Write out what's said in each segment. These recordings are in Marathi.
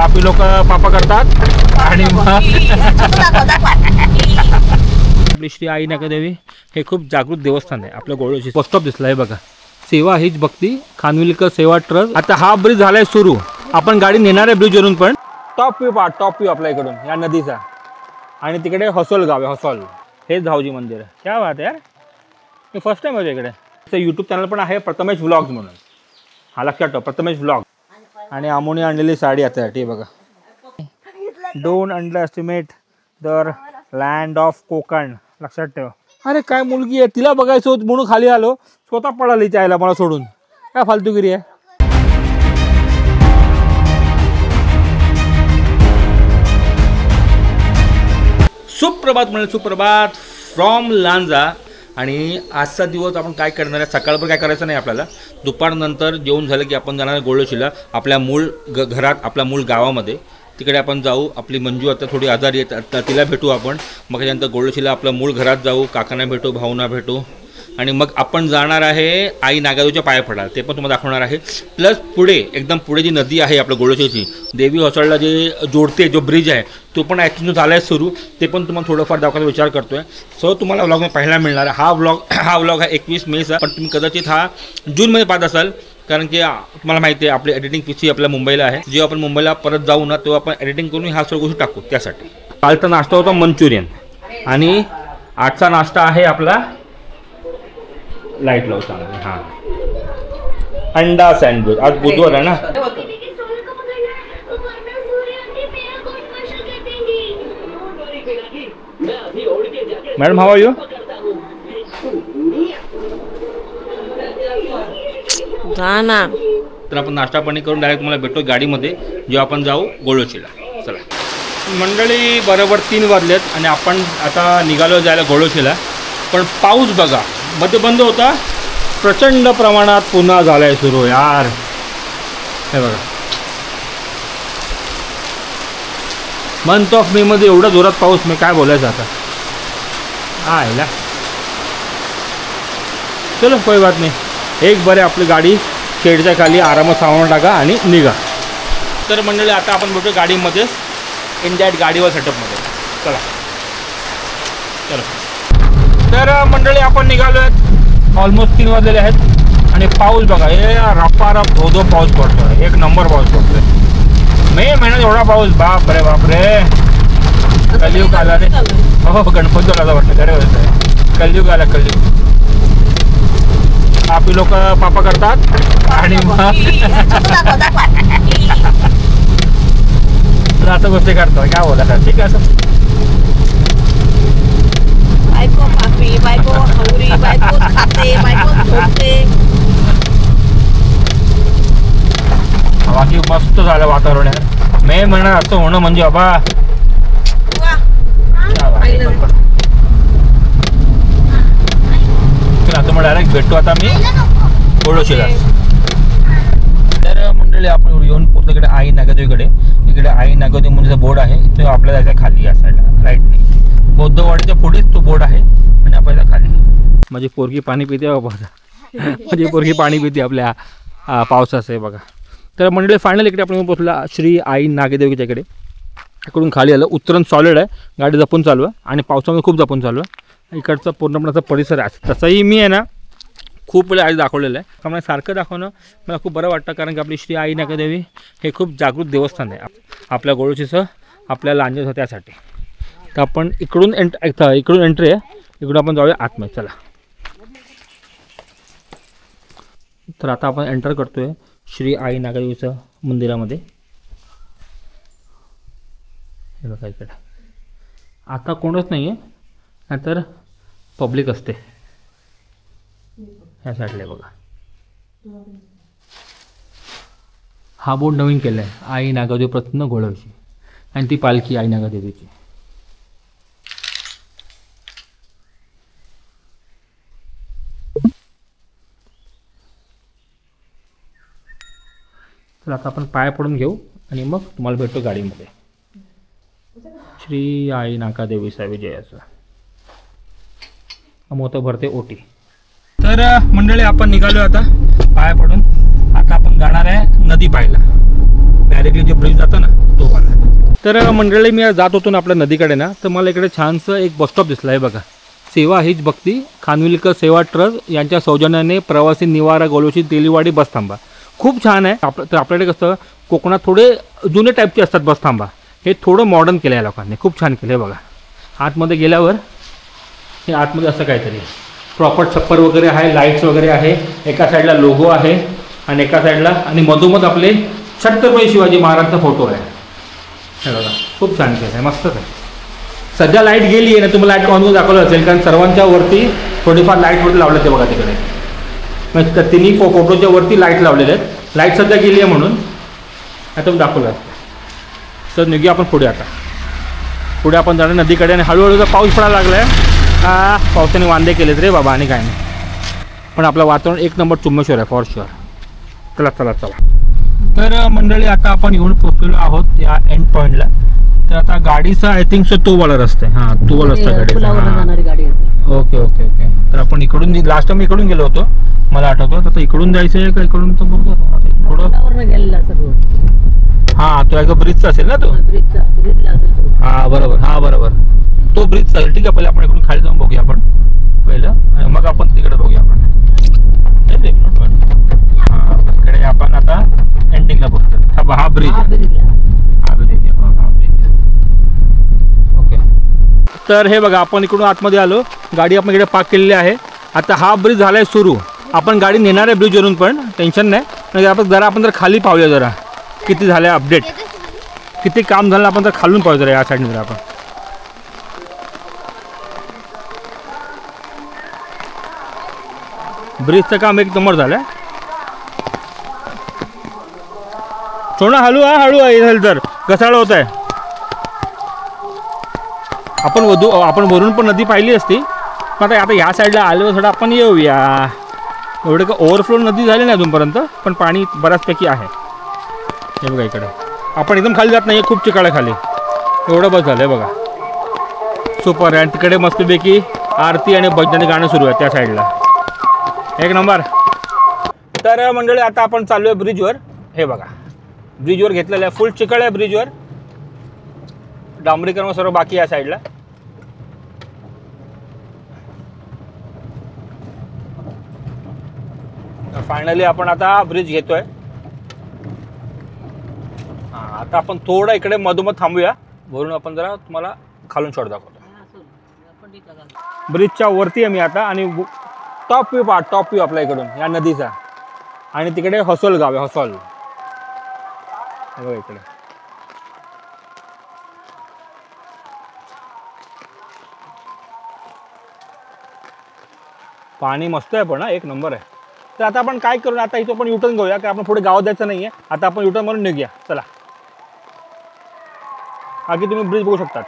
आपली लोक पापा करतात आणि आपली श्री आई नागादेवी हे खूप जागृत देवस्थान आहे. आपल्या गोळ्याची बस स्टॉप दिसला आहे बघा, सेवा हीच भक्ती खानविलकर सेवा ट्रस्ट. आता हा ब्रिज झालाय सुरू, आपण गाडी नेणार आहे ब्रिजवरून, पण टॉप व्ह्यू आपल्या इकडून या नदीचा. आणि तिकडे हसोल गाव आहे, हसोल हेच धावजी मंदिर आहे. क्या बात आहे यार, मी फर्स्ट टाइम होतो इकडे. यूट्यूब चॅनल पण आहे प्रथमेश व्लॉग्स म्हणून, हा लक्षात ठेव, प्रथमेश व्लॉग. आणि आमोने आणलेली साडी आता ती बघा. Don't under estimate the land of Konkan, लक्षात ठेव. अरे काय मुलगी आहे, तिला बघायचं होतं म्हणून खाली आलो, स्वतः पळाली चायला मला सोडून. काय फालतूगिरी आहे. सुप्रभात म्हणजे सुप्रभात फ्रॉम लांजा. आणि आजचा दिवस आपण काय करणार आहे, सकाळभर काय करायचं नाही आपल्याला. दुपारनंतर जेवण झालं की आपण जाणार आहे गोळोशीला, आपल्या मूळ घरात, आपल्या मूळ गावामध्ये. तिकडे आपण जाऊ. आपली मंजू आता थोडी आजारी आहे, आता तिला भेटू आपण. मग त्याच्यानंतर गोळोशीला आपलं मूळ घरात जाऊ, काकांना भेटू, भाऊंना भेटू. आणि मग आपण जाणार आहे आई नागादेवीच्या पाया पडायला, ते पण तुम्हाला दाखवणार आहे. प्लस पुढे एकदम पुढे जी नदी आहे आपल्या गोळोशीची, देवी हसोळला जे जोडते, जो ब्रिज आहे तो पण ॲक्च्युली झाला आहे सुरू, ते पण तुम्हाला थोडंफार दाखवायचा विचार करतो आहे. सो तुम्हाला व्लॉग पाहायला मिळणार आहे. हा व्लॉग 21 मेचा, पण तुम्ही कदाचित हा जूनमध्ये पाहत असाल, कारण की तुम्हाला माहिती आहे आपली एडिटिंग पीसी आपल्या मुंबईला आहे. जेव्हा आपण मुंबईला परत जाऊ ना, तेव्हा आपण एडिटिंग करून ह्या सर्व गोष्टी टाकू. त्यासाठी कालचा नाश्ता होता मंचुरियन, आणि आजचा नाश्ता आहे आपला लाईट लावू चांगला, हां, अंडा सँडविच. आज बुधवार आहे ना. Madam how are you? तर आपण नाश्ता पाणी करून डायरेक्ट तुम्हाला भेटतो गाडीमध्ये, जेव्हा आपण जाऊ गोळोशीला. चला मंडळी, बरोबर 3 वाजलेत आणि आपण आता निघालो जायला गोळोशीला. पण पाऊस बघा, मध्ये बंद होता, प्रचंड प्रमाणात पुन्हा झालाय सुरू यार. हे बघा, मंथ ऑफ मे मध्ये एवढा जोरात पाऊस, मी काय बोलायचं आता. आयला चलो कोई बात नाही. एक बरे आपली गाडी शेडच्या खाली आरामात सावरून टाका आणि निघा. तर मंडळी आता आपण भेटू गाडीमध्येच, इन दॅट गाडीवर सेटअपमध्ये. चला चलो. तर मंडळी आपण निघालो आहेत, ऑलमोस्ट 3 वाजलेले आहेत. आणि पाऊस बघा, हे रप्पारप धोधो पाऊस पडतोय, एक नंबर पाऊस पडतोय. मे महिन्यात एवढा पाऊस, बाप रे बाप रे. कलियुग आला रे. हो, गणपती आला वाटतं, खरं होतं, कलियुग आला, कलियुग. आपली लोक पापा करतात आणि मग असं गोष्टी करतात. काय बोलायचं, ठीक आहे. असं बायको पापी, बायको हवरी, बायको खाते, बायको झोपते. बाकी मस्त झालं वातावरण यार. मे महिना असं होणं म्हणजे बाबा. आता मग डायरेक्ट भेटतो आता मी गोळोशीला. तर मंडळी आपण येऊन पोहोचलो इकडे आई नागादेवीकडे. इकडे आई नागादेवी म्हणजे बोर्ड आहे, तो आपल्याला जायचं खाली या साईडला राईटने. बौद्धवाडीच्या पुढेच तो बोर्ड आहे आणि आपल्याला खाली. माझी पोरगी पाणी पिते बाबा, माझी पोरगी पाणी पिते आपल्या पावसाचं आहे बघा. तर मंडळी फायनल इकडे आपण पोहोचला श्री आई नागादेवीच्या इकडे. इकडून खाली आलं, उतरण सॉलिड आहे, गाडी जपून चालू आहे आणि पावसामध्ये खूप जपून चालू आहे. इकडचा पूर्णपणाचा परिसर आहे. तसंही मी आहे ना खूप वेळा आधी दाखवलेलं आहे, त्यामुळे सारखं दाखवणं मला खूप बरं वाटतं, कारण की आपली श्री आई नागादेवी हे खूप जागृत देवस्थान आहे आपल्या गोळोशीचं, आपल्या लांजेचं. त्यासाठी तर आपण इकडून एंट्री आहे, इकडून आपण जाऊया आतमध्ये. चला. तर आता आपण एंटर करतोय श्री आई नागादेवीचं मंदिरामध्ये. हे बघा इकडे आता कोणच नाही आहे, नाहीतर पब्लिक असते. ह्या साईडला बघा, हा बोर्ड नवीन केला आहे, आई नागादेवी प्रसन्न गोळोशी, आणि ती पालखी आई नागादेवीची. तर आता आपण पाय पडून घेऊ आणि मग तुम्हाला भेटतो गाडीमध्ये. श्री आई नागादेवीचा विजय असं मोठं भरते ओटी. तर मंडळी आपण निघालो आता पाया पडून. आता आपण जाणार आहे नदी पाहायला. डायरेक्टली जो ब्रिज जातो ना तो. तर मंडळी मी जात होतो ना आपल्या नदीकडे ना, तर मला इकडे छानसं एक बसस्टॉप दिसला आहे बघा. सेवा हीच भक्ती खानविलकर सेवा ट्रस्ट यांच्या सौजन्याने प्रवासी निवारा गोलोशी तेलीवाडी बसथांबा. खूप छान आहे. तर आपल्याकडे कसं कोकणात थोडे जुने टाईपचे असतात बसथांबा, हे थोडं मॉडर्न केलं आहे लोकांनी, खूप छान केलं आहे बघा. आतमध्ये गेल्यावर हे आतमध्ये असं काहीतरी प्रॉपर छप्पर वगैरे आहे, लाईट्स वगैरे आहे. एका साईडला लोगो आहे आणि एका साईडला आणि मधोमध आपले छत्रपती शिवाजी महाराजांचा फोटो आहे. हे बघा खूप छान केलं आहे, मस्तच आहे. सध्या लाईट गेली आहे ना, तुम्हाला लाईट ऑन करून दाखवलं असेल, कारण सर्वांच्या वरती थोडीफार लाईट वरती लावले ते बघा तिकडे. मग तिन्ही फोटोच्या वरती लाईट लावलेले आहेत. लाईट सध्या गेली आहे म्हणून आता मी दाखवलं. तर निघूया आपण पुढे. आता पुढे आपण जाणार नदीकडे आणि हळूहळू पाऊस पडायला लागला आहे. पावसाने वांदे केलेत रे बाबा आणि काय नाही, पण आपलं वातावरण एक नंबर चुम्मेश्वर आहे फॉर शुअर. चला चला चला. तर मंडळी आता आपण येऊन पोहोचलेलो आहोत या एंड पॉईंटला. तर आता गाडीचा आय थिंक सो तो वाला रस्ता आहे. हां तो वाला रस्ता गाडीचा. Okay okay okay. तर आपण इकडून लास्ट टाइम इकडून गेलो होतो मला आठवतं. आता इकडून जायचं आहे का इकडून तर बघू थोडं. हां तो एका ब्रिजचा असेल ना तो. हां बरोबर, हां बरोबर तो ब्रिज चालेल. ठीक आहे, पहिले आपण इकडून खाली जाऊन बघूया आपण पहिलं, मग आपण तिकडे बघूया आपण. हां इकडे आपण आता एंडिंगला बघतो. हा ब्रिज आहे. ओके. तर हे बघा आपण इकडून आतमध्ये आलो, गाडी आपण इकडे पार्क केलेली आहे. आता हा ब्रिज झाला आहे सुरू. आपण गाडी नेणार आहे ब्रिजवरून, पण टेन्शन नाही. आपण जर खाली पाहूया जरा किती झालं अपडेट, किती काम झालं आपण जर खालून पाहू जरा या साईडने. जरा आपण ब्रिजचं काम एक नंबर झालं आहे. थोडं हळू हळू आहे तर घसाळ होत आहे. आपण वरून पण नदी पाहिली असती, पण आता ह्या साईडला आलो थोडं आपण येऊया. एवढं का ओव्हरफ्लो नदी झाली नाही अजूनपर्यंत, पण पाणी बऱ्याचपैकी आहे. हे बघा इकडे आपण एकदम खाली जात नाही, खूप चिकाळ खाली. एवढं बस झालं आहे बघा. सुपर आहे. तिकडे मस्तपैकी आरती आणि भजनाचे गाणं सुरू आहे त्या साईडला, एक नंबर. तर मंडळी आता आपण चालू आहे ब्रिजवर. हे बघा ब्रिजवर घेतलेलं आहे, फुल चिकळ आहे ब्रिजवर. डांबरीकरण सर्व बाकी आहे साईडला. फायनली आपण आता ब्रिज घेतोय. हां आता आपण थोडं इकडे मधोमध थांबूया, वरून आपण जरा तुम्हाला खालून शॉट दाखवतो. ब्रिजच्या वरती आहे मी आता आणि टॉप व्ह्यू आपल्या इकडून या नदीचा. आणि तिकडे हसोल गाव आहे, हसोल. इकडे पाणी मस्त आहे पण एक नंबर आहे. तर आता आपण काय करू, आता इथं आपण युटर्न घेऊया, की आपण पुढे गावात जायचं नाही आहे. आता आपण युटर्न म्हणून निघूया. चला. बाकी तुम्ही ब्रिज बघू शकतात.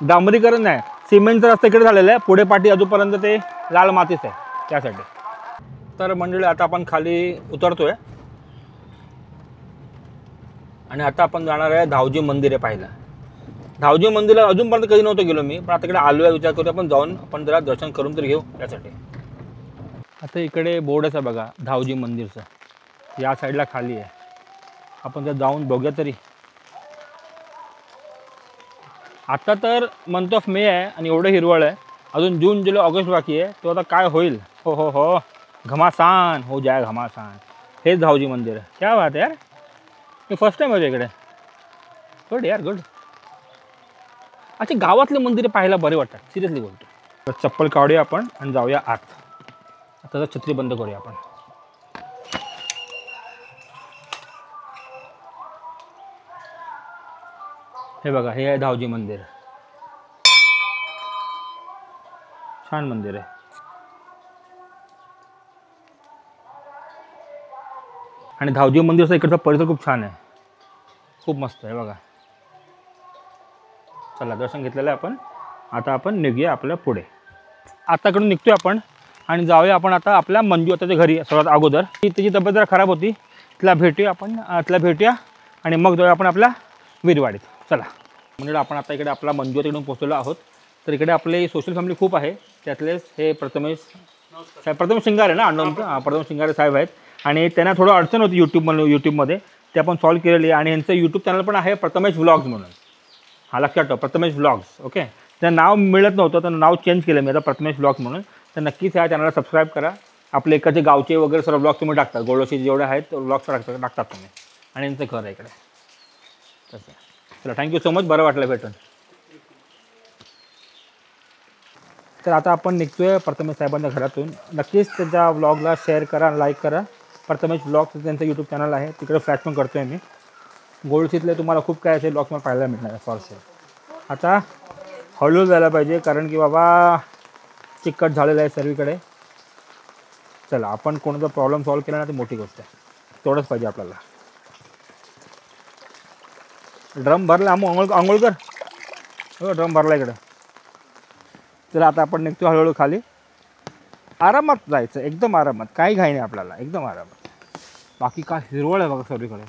डांबरीकरण नाही, सिमेंटचा रस्ता इकडे झालेला आहे. पुढे पाठी अजूनपर्यंत ते लाल मातीच आहे त्यासाठी. तर मंडळी आता आपण खाली उतरतोय आणि आता आपण जाणार आहे धावजी मंदिर आहे पाहायला. धावजी मंदिरला अजूनपर्यंत कधी नव्हतं गेलो मी, पण आता इकडे आलो आहे. विचार करू आपण जाऊन आपण जरा दर्शन करून तरी घेऊ त्यासाठी. आता इकडे बोर्डच आहे बघा धावजी मंदिरचं, या साईडला खाली आहे. आपण जर जाऊन बघूया तरी. आता तर मंथ ऑफ मे आहे आणि एवढं हिरवळ आहे. अजून जून जुलै ऑगस्ट बाकी आहे. तो आता काय होईल. हो हो हो घमासान हो जाय घमासान. हेच धावजी मंदिर आहे. क्या बात आहे यार, मी फर्स्ट टाईम होतो इकडे. गुड यार गुड. अच्छा गावातले मंदिर पाहायला बरे वाटतात, सिरियसली बोलतो. तर चप्पल काढूया आपण आणि जाऊया आत. आता छत्री बंद करूया आपण. हे बघा हे आहे धावजी मंदिर. छान मंदिर आहे. आणि धावजी मंदिरचा इकडचा परिसर खूप छान आहे, खूप मस्त आहे बघा. चला दर्शन घेतलेलं आहे आपण. आता आपण निघूया आपल्या पुढे. आताकडून निघतोय आपण आणि जाऊया आपण आता आपल्या मंजू आताच्या घरी. सर्वात अगोदर तिची तब्येत जरा खराब होती, तिला भेटूया आणि मग जाऊया आपण आपल्या विरवाडीत. चला म्हणजे आपण आता इकडे आपला मंजू तिकडून पोहोचलेलो आहोत. तर इकडे आपले सोशल फॅमिली खूप आहे. त्यातलेच हे प्रथमेश शिंगारे ना, प्रथमेश शिंगारे साहेब आहेत. आणि त्यांना थोडं अडचण होती यूट्यूबमध्ये, ते आपण सॉल्व्ह केलेली आहे. आणि यांचं यूट्यूब चॅनल पण आहे प्रथमेश व्लॉग्स म्हणून. हा लक्षात ठेवा, प्रथमेश व्लॉग्स. ओके, त्याचं नाव मिळत नव्हतं तर नाव चेंज केलं मी आता प्रथमेश व्लॉग्स म्हणून. तर नक्कीच ह्या चॅनलला सबस्क्राईब करा. आपले इकडचे गावचे वगैरे सर्व ब्लॉग तुम्ही टाकतात, गोळोशी जेवढे आहेत ब्लॉग्स टाकतात तुम्ही. आणि यांचं घर आहे इकडे तसं. चला, थँक्यू सो मच, बरं वाटलं भेटून. तर आता आपण निघतोय प्रथमेश साहेबांच्या घरातून. नक्कीच त्यांच्या व्लॉगला शेअर करा, लाईक करा. प्रथमेश व्लॉग्स त्यांचं यूट्यूब चॅनल आहे, तिकडे फ्लॅश पण करतो आहे मी. गोळशीतले तुम्हाला खूप काय असे ब्लॉग्स मला पाहायला मिळणार आहे फॉर शुअर. आता हळू जायला पाहिजे कारण की बाबा चिकट झालेलं आहे सर्वीकडे. चला, आपण कोणाचा प्रॉब्लेम सॉल्व्ह केला ना ती मोठी गोष्ट आहे, तेवढंच पाहिजे आपल्याला. ड्रम भरला आंघोळ कर. हो, ड्रम भरला इकडे. तर आता आपण निघतो हळूहळू खाली. आरामात जायचं, एकदम आरामात, काही घाई नाही आपल्याला, एकदम आरामात. बाकी काय हिरवळ आहे बघा सर्वीकडे,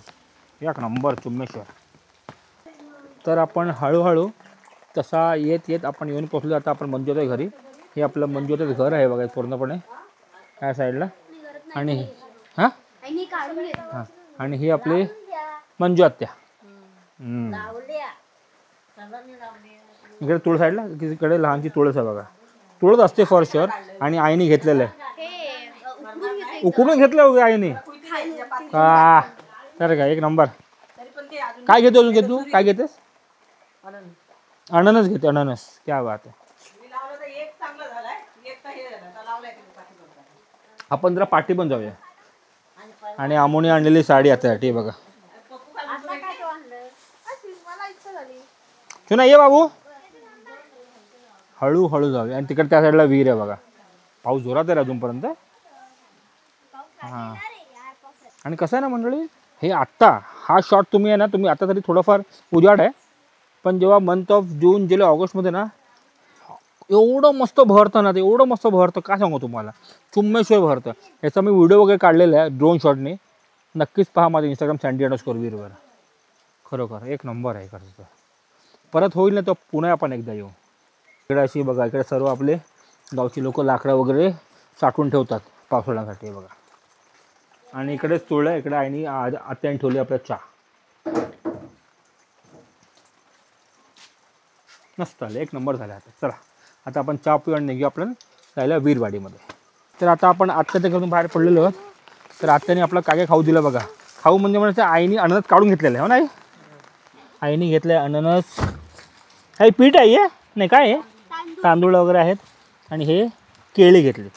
एक नंबर चुम्मेश्वर. तर आपण हळूहळू तसा येत आपण येऊन पोचलो. आता आपण मंजूच्या घरी. हे आपलं मंजूचं घर आहे बघा पूर्णपणे ह्या साईडला. आणि हां हां, आणि ही आपली मंजू आत्या. इकडे तुळ साईडला इकडे लहानची तुळस आहे बघा. तुळस असते फॉर शुअर. आणि आईने घेतलेलं आहे, उकडून घेतलं वगैरे आईने का. तर काय एक नंबर. काय घेतो अजून, तू काय घेतेस? अननस घेते, अननस. क्या बात आहे. आपण जरा पाठी पण जाऊया. आणि आमोने आणलेली साडी आतासाठी बघा. तू ये बाबू, हळूहळू जाऊया. आणि तिकडे त्या साईडला विहीर आहे बघा. पाऊस जोरात आहे अजूनपर्यंत. हां, आणि कसं आहे ना मंडळी, हे आत्ता हा शॉट तुम्ही आहे ना, तुम्ही आता तरी थोडंफार उजाड आहे, पण जेव्हा मंथ ऑफ जून जुलै ऑगस्टमध्ये ना एवढं मस्त भरतं ना, ते एवढं मस्त भरतं काय सांगू तुम्हाला, चुम्मेश्वर भरतं. याचा मी व्हिडिओ वगैरे काढलेला आहे ड्रोन शॉटने. नक्कीच पहा माझं इंस्टाग्राम सँडी__वीरवर. खरोखर एक नंबर आहे खरं. परत होईल ना तर पुन्हा आपण एकदा येऊ. इकडे अशी बघा, इकडे सर्व आपले गावची लोक लाकडं वगैरे साठवून ठेवतात पावसाळ्यासाठी बघा. आणि इकडेच तुळं, इकडे आईनी आत्याने ठेवली आपल्या चहा. मस्त आले, एक नंबर झाले. आता चला, आता आपण चहा पिऊ आणि निघू आपण जायला वीरवाडीमध्ये. तर आता आपण आत्याच्या घरून बाहेर पडलेलो आहोत. तर आत्याने आपलं काय खाऊ दिलं बघा. खाऊ म्हणजे म्हणायचं आईने अननस काढून घेतलेलं आहे, हो नाही, आईने घेतलं आहे अननस. हे पीठ आहे हे नाही काय आहे, तांदूळ वगैरे आहेत. आणि हे केळी घेतली,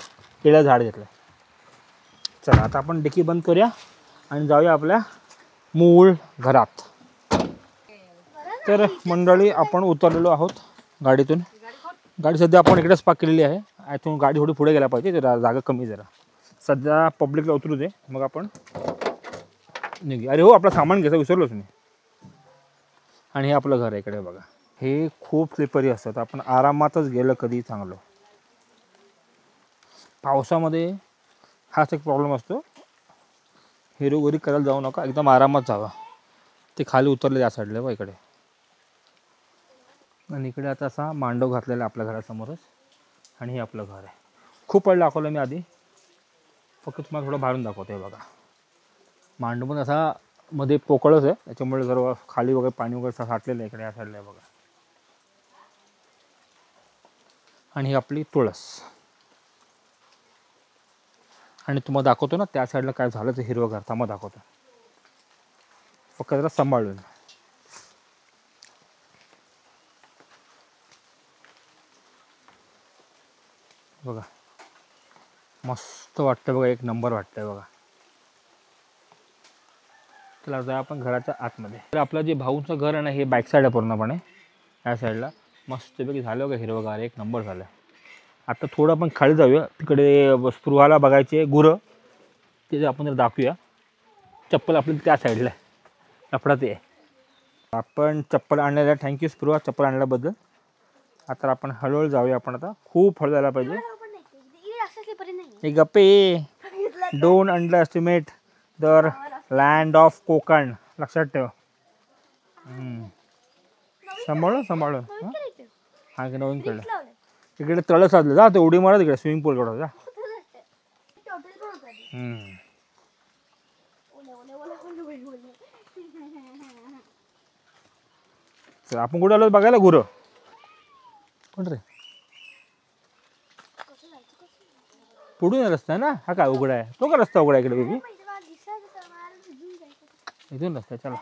केळं झाड घेतलं. चला, आता आपण डिकी बंद करूया आणि जाऊया आपल्या मूळ घरात. तर मंडळी आपण उतरलेलो आहोत गाडीतून. गाडी सध्या आपण इकडेच पार्क केलेली आहे. इथून गाडी थोडी पुढे गेला पाहिजे, जरा जागा कमी जरा. सध्या पब्लिकला उतरू दे, मग आपण निघू. अरे हो, आपलं सामान घ्यायचं विसरलोच मी. आणि हे आपलं घर आहे इकडे बघा. हे खूप स्लिपरी असतात, आपण आरामातच गेलं कधी चांगलं. पावसामध्ये हाच एक प्रॉब्लेम असतो, हिरोगोरी करायला जाऊ नका, एकदम आरामात जावा. ते खाली उतरले त्या साईडला बघा इकडे. आणि इकडे आता असा मांडव घातलेला आपल्या घरासमोरच. आणि हे आपलं घर आहे. खूप वेळ दाखवलं मी आधी, फक्त तुम्हाला थोडं बाहेरून दाखवतो. आहे बघा, मांडव पण असा मध्ये पोकळच आहे, त्याच्यामुळे सर्व खाली वगैरे पाणी वगैरे साठलेलं आहे इकडे या साईडला आहे बघा. आणि ही आपली तुळस. आणि तुम्हाला दाखवतो ना त्या साईडला काय झालं ते हिरवं घर, थांबा दाखवतो, फक्त जरा सांभाळून. बघा मस्त वाटतं बघा, एक नंबर वाटतंय बघा. चला जाऊया आपण घराच्या आतमध्ये. तर आपलं जे भाऊचं घर आहे ना, हे बॅक साईड आहे पूर्णपणे. या साईडला मस्तपैकी झालं बघा हिरवंगार, एक नंबर झालं. आता थोडं आपण खाली जाऊया, तिकडे स्पृहाला बघायचे गुरं, ते आपण जर दाखवूया. चप्पल आपली त्या साईडला आहे, लफडा ते. आपण चप्पल आणलेलं आहे, थँक्यू स्पृहा चप्पल आणल्याबद्दल. आता आपण हळूहळू जाऊया. आपण आता खूप हळू जायला पाहिजे. एक गप्पे, don't under estimate the land of Konkan, लक्षात ठेव. सांभाळून सांभाळून. हा की नवीन कळलं, इकडे तळ साधलं जा, ते उडी मारत इकडे स्विमिंग पूल कडे जा. असतात. आपण कुठे आलो बघायला गुरं कोण रे पुढून रस्ता आहे ना हा काय उघडा आहे तो का रस्ता उघडा आहे इकडे बेबी इथून रस्ता चला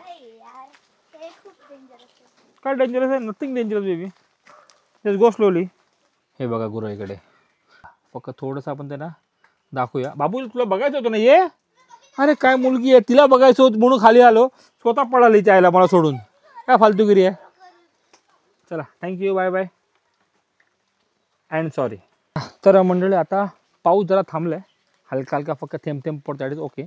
काय डेंजरस आहे nothing dangerous baby just go slowly. हे बघा गुरं इकडे फक्त थोडंसं आपण त्यांना दाखवूया. बाबू तुला बघायचं होतं ना ये अरे काय मुलगी आहे तिला बघायचं होतं म्हणून खाली आलो स्वतः पळाली चायला मला सोडून काय फालतूगिरी आहे. चला thank you bye bye and sorry. तर मंडळी आता पाऊस जरा थांबला आहे हलका हलका फक्त थेंब थेंब पडतो इज ओके.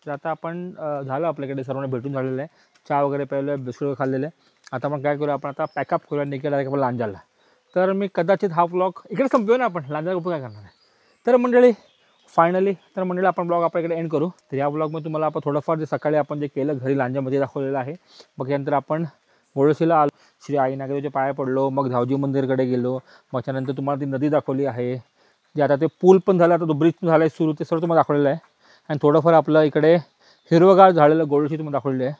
तर आता आपण झालं आपल्याकडे सर्वांना भेटून झालेलं आहे चहा वगैरे प्यायलं आहे बिस्कुट खाल्लेलं आहे. आता आपण काय करूया आपण आता पॅकअप करूया निघेल डायरेक्ट आपण लांजाला. तर मी कदाचित हा ब्लॉग इकडे संपवूया ना आपण लांजाला उपयोग काय करणार आहे. तर मंडळी फायनली तर मंडळी आपण ब्लॉग आपल्या इकडे एंड करू. तर या ब्लॉगमध्ये तुम्हाला आपण थोडंफार जे सकाळी आपण जे केलं घरी लांजामध्ये दाखवलेलं आहे. मग त्यानंतर आपण गोळशीला आलो श्री आई नागदेवच्या पाया पडलो मग धावजी मंदिरकडे गेलो मग त्यानंतर तुम्हाला ती नदी दाखवली आहे जे आता ते पूल पण झालं आता तो ब्रिज पण झाला आहे सुरू ते सर्व तुम्हाला दाखवलेलं आहे. आणि थोडंफार आपलं इकडे हिरवगार झालेलं गोळशी तुम्हाला दाखवलेलं आहे.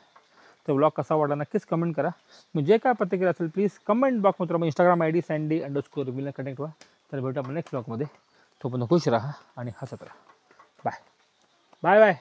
तर ब्लॉग कसा वाटला नक्कीच कमेंट करा. मग जे काय प्रतिक्रिया असेल प्लीज कमेंट बॉक्समध्ये मग इंस्टाग्राम ID sandy_reveal कनेक्ट व्हा. तर भेटू आपण नेक्स्ट ब्लॉगमध्ये. तोपर्यंत खुश राहा आणि हसत राहा. Bye bye bye.